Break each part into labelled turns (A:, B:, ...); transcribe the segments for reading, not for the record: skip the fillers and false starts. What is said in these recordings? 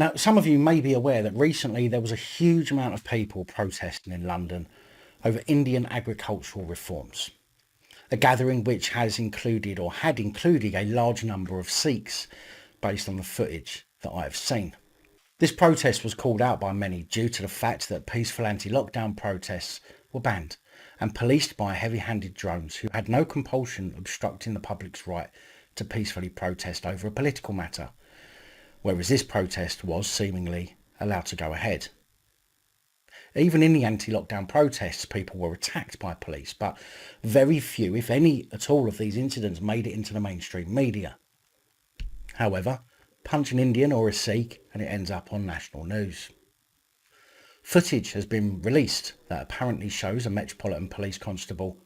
A: Now, some of you may be aware that recently there was a huge amount of people protesting in London over Indian agricultural reforms, a gathering which has included or had included a large number of Sikhs based on the footage that I have seen. This protest was called out by many due to the fact that peaceful anti-lockdown protests were banned and policed by heavy-handed drones who had no compulsion obstructing the public's right to peacefully protest over a political matter, whereas this protest was seemingly allowed to go ahead. Even in the anti-lockdown protests, people were attacked by police, but very few, if any at all, of these incidents made it into the mainstream media. However, punch an Indian or a Sikh and it ends up on national news. Footage has been released that apparently shows a Metropolitan police constable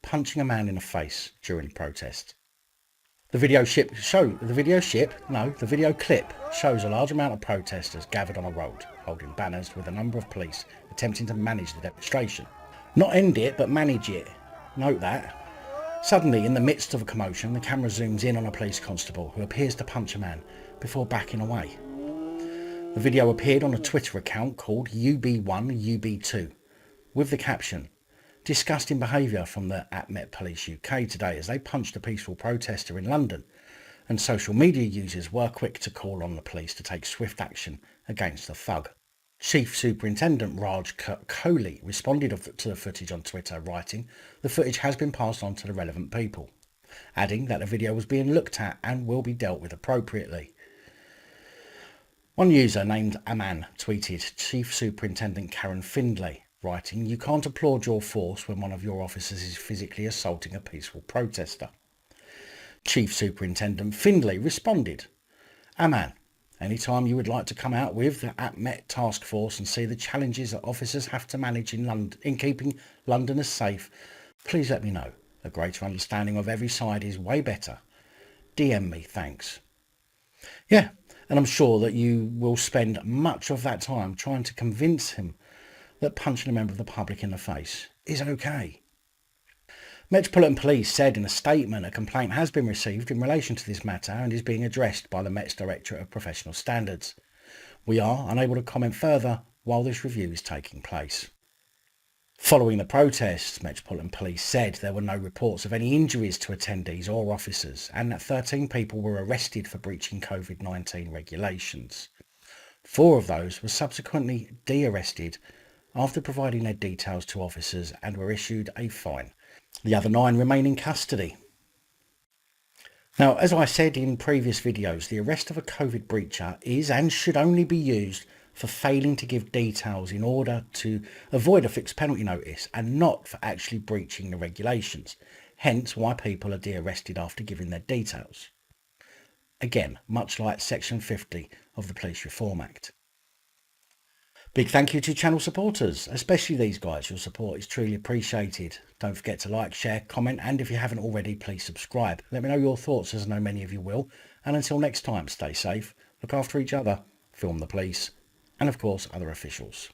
A: punching a man in the face during the protest. The video clip shows a large amount of protesters gathered on a road, holding banners with a number of police attempting to manage the demonstration. Not end it, but manage it. Note that. Suddenly, in the midst of a commotion, the camera zooms in on a police constable who appears to punch a man before backing away. The video appeared on a Twitter account called UB1UB2 with the caption, "Disgusting behaviour from the @Met Police UK today as they punched a peaceful protester in London," and social media users were quick to call on the police to take swift action against the thug. Chief Superintendent Raj Kohli responded to the footage on Twitter, writing, "The footage has been passed on to the relevant people," adding that the video was being looked at and will be dealt with appropriately. One user named Aman tweeted Chief Superintendent Karen Findlay, writing, "You can't applaud your force when one of your officers is physically assaulting a peaceful protester." Chief Superintendent Findlay responded, "Aman, anytime you would like to come out with the @Met task force and see the challenges that officers have to manage in keeping Londoners safe, please let me know. A greater understanding of every side is way better. DM me, thanks." Yeah, and I'm sure that you will spend much of that time trying to convince him that punching a member of the public in the face is okay. Metropolitan Police said in a statement a complaint has been received in relation to this matter and is being addressed by the Met's Directorate of Professional Standards. We are unable to comment further while this review is taking place. Following the protests, Metropolitan Police said there were no reports of any injuries to attendees or officers and that 13 people were arrested for breaching COVID-19 regulations. 4 of those were subsequently de-arrested after providing their details to officers and were issued a fine. The other 9 remain in custody. Now, as I said in previous videos, the arrest of a COVID breacher is and should only be used for failing to give details in order to avoid a fixed penalty notice and not for actually breaching the regulations, hence why people are de-arrested after giving their details. Again, much like Section 50 of the Police Reform Act. Big thank you to channel supporters, especially these guys. Your support is truly appreciated. Don't forget to like, share, comment, and if you haven't already, please subscribe. Let me know your thoughts, as I know many of you will. And until next time, stay safe, look after each other, film the police, and of course other officials.